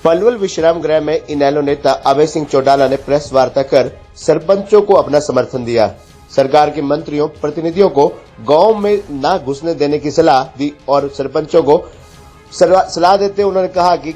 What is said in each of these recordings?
पलवल विश्राम गृह में इनेलो नेता अभय सिंह चौटाला ने प्रेस वार्ता कर सरपंचों को अपना समर्थन दिया। सरकार के मंत्रियों प्रतिनिधियों को गांव में न घुसने देने की सलाह दी और सरपंचों को सलाह देते हुए उन्होंने कहा कि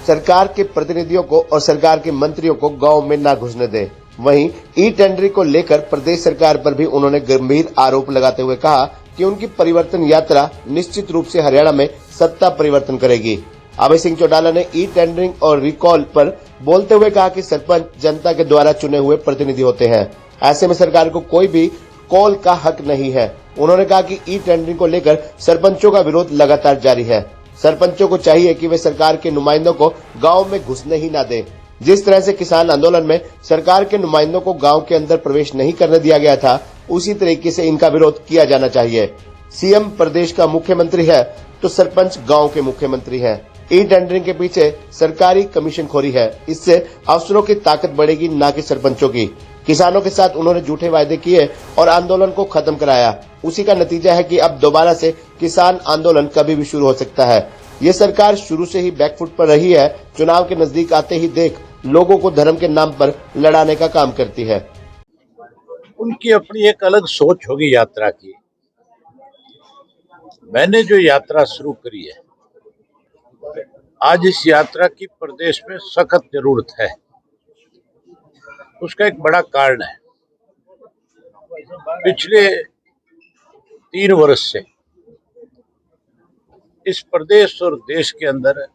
सरकार के प्रतिनिधियों को और सरकार के मंत्रियों को गांव में न घुसने दे। वहीं ई टेंडरिंग को लेकर प्रदेश सरकार पर भी उन्होंने गंभीर आरोप लगाते हुए कहा कि उनकी परिवर्तन यात्रा निश्चित रूप से हरियाणा में सत्ता परिवर्तन करेगी। अभय सिंह चौटाला ने ई टेंडरिंग और रिकॉल पर बोलते हुए कहा कि सरपंच जनता के द्वारा चुने हुए प्रतिनिधि होते हैं, ऐसे में सरकार को कोई भी कॉल का हक नहीं है। उन्होंने कहा कि ई टेंडरिंग को लेकर सरपंचों का विरोध लगातार जारी है। सरपंचों को चाहिए कि वे सरकार के नुमाइंदों को गांव में घुसने ही न दें। जिस तरह से किसान आंदोलन में सरकार के नुमाइंदों को गांव के अंदर प्रवेश नहीं करने दिया गया था, उसी तरीके से इनका विरोध किया जाना चाहिए। सीएम प्रदेश का मुख्यमंत्री है तो सरपंच गांव के मुख्यमंत्री हैं। ई टेंडरिंग के पीछे सरकारी कमीशनखोरी है, इससे अफसरों की ताकत बढ़ेगी, न कि सरपंचों की। किसानों के साथ उन्होंने झूठे वायदे किए और आंदोलन को खत्म कराया। उसी का नतीजा है कि अब दोबारा से किसान आंदोलन कभी भी शुरू हो सकता है। ये सरकार शुरू से ही बैकफुट पर रही है। चुनाव के नजदीक आते ही देख लोगों को धर्म के नाम पर लड़ाने का काम करती है। उनकी अपनी एक अलग सोच होगी यात्रा की। मैंने जो यात्रा शुरू करी है, आज इस यात्रा की प्रदेश में सख्त जरूरत है। उसका एक बड़ा कारण है, पिछले 3 वर्ष से इस प्रदेश और देश के अंदर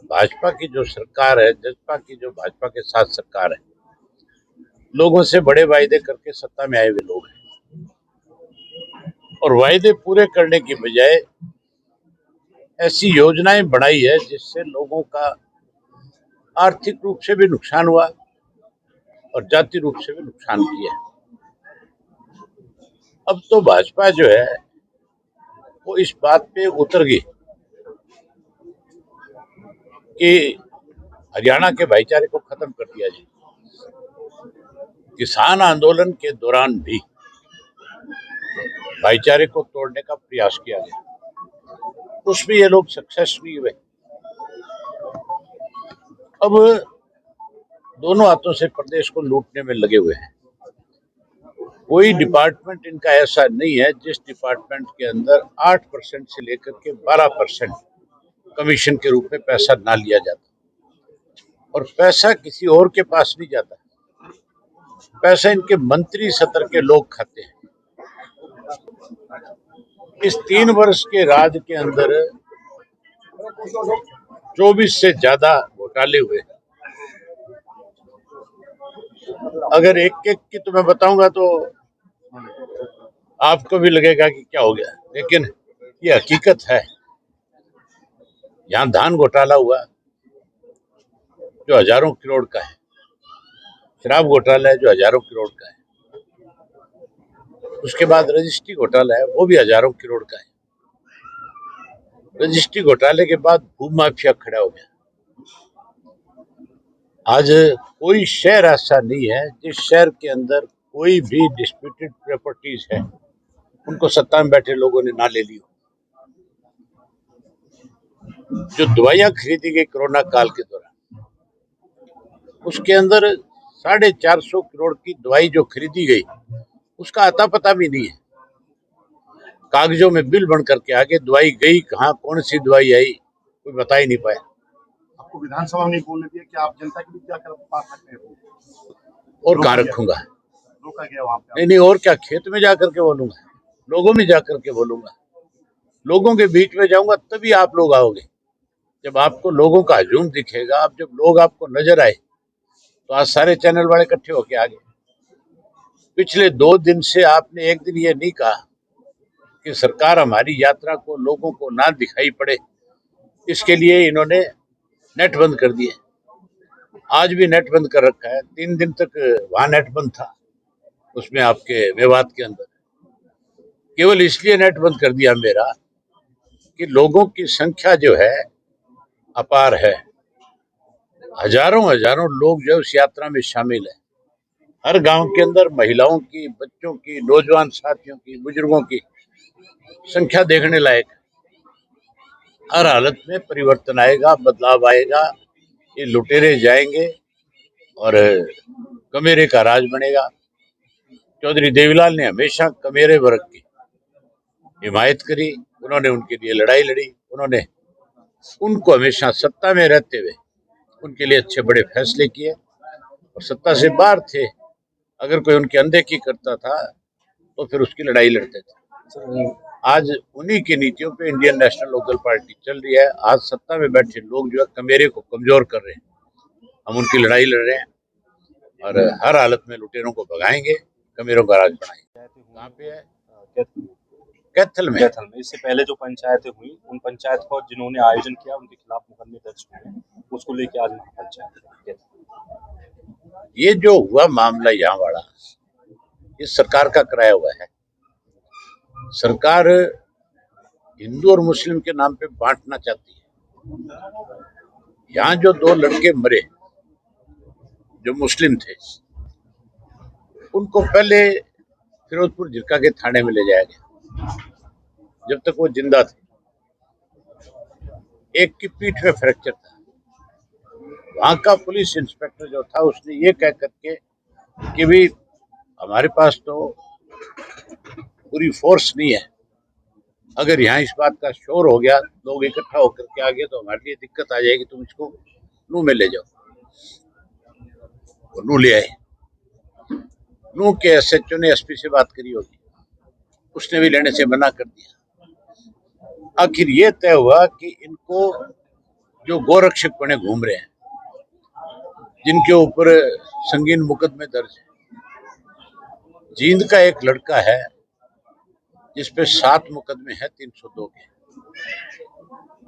भाजपा की जो सरकार है, भाजपा के साथ सरकार है, लोगों से बड़े वायदे करके सत्ता में आए हुए लोग हैं और वायदे पूरे करने की बजाय ऐसी योजनाएं बनाई है जिससे लोगों का आर्थिक रूप से भी नुकसान हुआ और जाति रूप से भी नुकसान किया। अब तो भाजपा जो है वो इस बात पे उतर गई कि हरियाणा के भाईचारे को खत्म कर दिया जाए। किसान आंदोलन के दौरान भी भाईचारे को तोड़ने का प्रयास किया गया, उसमें ये लोग सक्सेस भी हुए। अब दोनों हाथों से प्रदेश को लूटने में लगे हुए हैं। कोई डिपार्टमेंट इनका ऐसा नहीं है जिस डिपार्टमेंट के अंदर 8% से लेकर के 12% कमीशन के रूप में पैसा ना लिया जाता, और पैसा किसी और के पास नहीं जाता, पैसा इनके मंत्री स्तर के लोग खाते हैं। इस 3 वर्ष के राज के अंदर 24 से ज्यादा घोटाले हुए। अगर एक एक की तुम्हें बताऊंगा तो आपको भी लगेगा कि क्या हो गया, लेकिन ये हकीकत है। यहाँ धान घोटाला हुआ जो हजारों करोड़ का है, शराब घोटाला है जो हजारों करोड़ का है, उसके बाद रजिस्ट्री घोटाला है वो भी हजारों करोड़ का है। रजिस्ट्री घोटाले के बाद भूमाफिया खड़ा हो गया। आज कोई शहर ऐसा नहीं है जिस शहर के अंदर कोई भी डिस्प्यूटेड प्रॉपर्टीज है उनको सत्ता में बैठे लोगों ने ना ले ली हो। जो दवाइयां खरीदी गई कोरोना काल के दौरान, उसके अंदर 450 करोड़ की दवाई जो खरीदी गई उसका अता पता भी नहीं है। कागजों में बिल बन करके आगे दवाई गई कहाँ, कौन सी दवाई आई, कोई बता ही नहीं पाया। आपको विधानसभा में बोलने दिया कि आप जनता के बीच जाकर बात सकते हैं, और कहाँ रखूंगा, रोका गया वहां पे। नहीं, और क्या, खेत में जाकर के बोलूंगा, लोगों में जाकर के बोलूंगा, लोगों के बीच में जाऊंगा तभी आप लोग आओगे। जब आपको लोगों का हजूम दिखेगा, अब जब लोग आपको नजर आए तो आज सारे चैनल वाले इकट्ठे होके आ गए। पिछले 2 दिन से आपने एक दिन ये नहीं कहा कि सरकार हमारी यात्रा को लोगों को ना दिखाई पड़े, इसके लिए इन्होंने नेट बंद कर दिए। आज भी नेट बंद कर रखा है। 3 दिन तक वहां नेट बंद था, उसमें आपके मेवात के अंदर। केवल इसलिए नेट बंद कर दिया मेरा कि लोगों की संख्या जो है अपार है। हजारों लोग जो उस यात्रा में शामिल है। हर गांव के अंदर महिलाओं की, बच्चों की, नौजवान साथियों की, बुजुर्गों की संख्या देखने लायक है। हर हालत में परिवर्तन आएगा, बदलाव आएगा। ये लुटेरे जाएंगे और कमेरे का राज बनेगा। चौधरी देवीलाल ने हमेशा कमेरे वर्ग की हिमायत करी, उन्होंने उनके लिए लड़ाई लड़ी, उन्होंने उनको हमेशा सत्ता में रहते हुए उनके लिए अच्छे बड़े फैसले किए और सत्ता से बाहर थे, अगर कोई उनकी अनदेखी करता था तो फिर उसकी लड़ाई लड़ते थे। आज उन्हीं की नीतियों पे इंडियन नेशनल लोकदल पार्टी चल रही है। आज सत्ता में बैठे लोग जो है कमेरे को कमजोर कर रहे हैं, हम उनकी लड़ाई लड़ रहे हैं और हर हालत में लुटेरों को भगाएंगे, कमेरों का राज बनाएंगे। कहाँ पे है? कैथल में। इससे पहले जो पंचायतें हुई, उन पंचायत को जिन्होंने आयोजन किया उनके खिलाफ मुकदमे दर्ज हुए हैं, उसको लेके आज महापंचायत। ये जो हुआ मामला यहाँ वाला, ये सरकार का कराया हुआ है। सरकार हिंदू और मुस्लिम के नाम पे बांटना चाहती है। यहाँ जो 2 लड़के मरे जो मुस्लिम थे, उनको पहले फिरोजपुर जिरका के थाने में ले जाया गया जब तक वो जिंदा थे। एक की पीठ में फ्रैक्चर था। वहां का पुलिस इंस्पेक्टर जो था उसने ये कह करके कि भाई हमारे पास तो पूरी फोर्स नहीं है, अगर यहाँ इस बात का शोर हो गया, लोग इकट्ठा होकर के आ गए तो हमारे लिए दिक्कत आ जाएगी, तुम इसको नू में ले जाओ। वो नू ले आए। नू के SHO ने SP से बात करी होगी, उसने भी लेने से मना कर दिया। आखिर ये तय हुआ कि इनको जो गोरक्षक बने घूम रहे हैं, जिनके ऊपर संगीन मुकदमे दर्ज है, जींद का एक लड़का है जिसपे 7 मुकदमे हैं 302 के,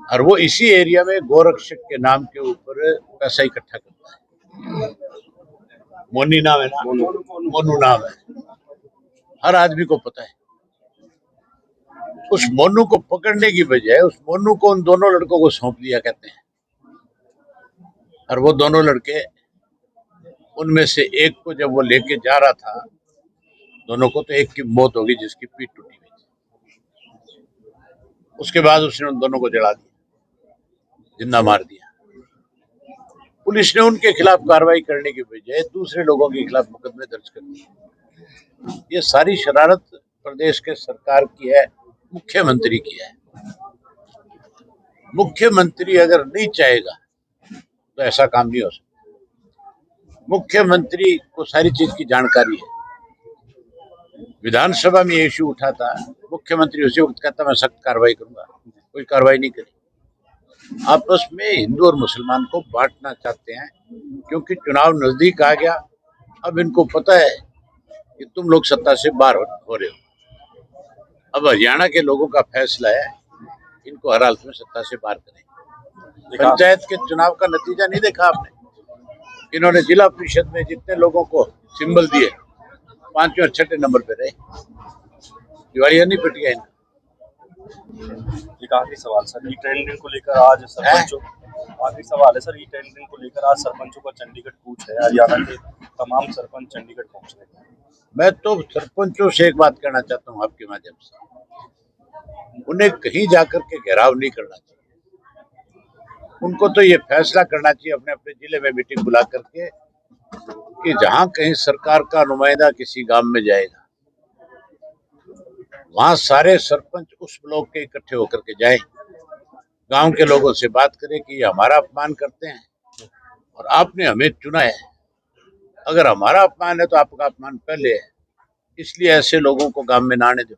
और वो इसी एरिया में गोरक्षक के नाम के ऊपर पैसा इकट्ठा करता है। मोनी नाम है ना, मोनू नाम है, हर आदमी को पता है। उस मोनू को पकड़ने की बजाय उस मोनू को उन दोनों लड़कों को सौंप दिया कहते हैं, और वो दोनों लड़के, उनमें से एक को जब वो लेके जा रहा था, दोनों को, तो एक की मौत होगी जिसकी पीठ टूटी हुई थी। उसके बाद उसने उन दोनों को जला दिया, जिंदा मार दिया। पुलिस ने उनके खिलाफ कार्रवाई करने की बजाय दूसरे लोगों के खिलाफ मुकदमे दर्ज कर दिए। ये सारी शरारत प्रदेश के सरकार की है, मुख्यमंत्री की है। मुख्यमंत्री अगर नहीं चाहेगा तो ऐसा काम नहीं हो सकता। मुख्यमंत्री को सारी चीज की जानकारी है। विधानसभा में ये इश्यू उठा था, मुख्यमंत्री उसी वक्त कहता मैं सख्त कार्रवाई करूंगा, कोई कार्रवाई नहीं करी। आपस में हिंदू और मुसलमान को बांटना चाहते हैं, क्योंकि चुनाव नजदीक आ गया। अब इनको पता है कि तुम लोग सत्ता से बाहर हो रहे हो। अब हरियाणा के लोगों का फैसला है, इनको हर हालत में सत्ता से बाहर करें। पंचायत के चुनाव का नतीजा नहीं देखा आपने? इन्होंने जिला परिषद में जितने लोगों को सिंबल दिए, 5वें और 6ठे नंबर पे रहे। दिवालिया नहीं पिट गया इनका। एक आखिरी सवाल सर, ई-टेंडरिंग को लेकर आज सरपंचों, आखिरी सवाल है सर, ई-टेंडरिंग को लेकर आज सरपंचों का चंडीगढ़ कूच है। हरियाणा के तमाम सरपंच चंडीगढ़ पहुंच रहे हैं। मैं तो सरपंचों से एक बात कहना चाहता हूँ आपके माध्यम से, उन्हें कहीं जाकर के घेराव नहीं करना चाहिए। उनको तो ये फैसला करना चाहिए अपने अपने जिले में मीटिंग बुला करके कि जहां कहीं सरकार का नुमाइंदा किसी गांव में जाएगा, वहां सारे सरपंच उस ब्लॉक के इकट्ठे होकर के जाएं, गांव के लोगों से बात करें कि ये हमारा अपमान करते हैं और आपने हमें चुना है। अगर हमारा अपमान है तो आपका अपमान पहले है, इसलिए ऐसे लोगों को गांव में ना आने दो।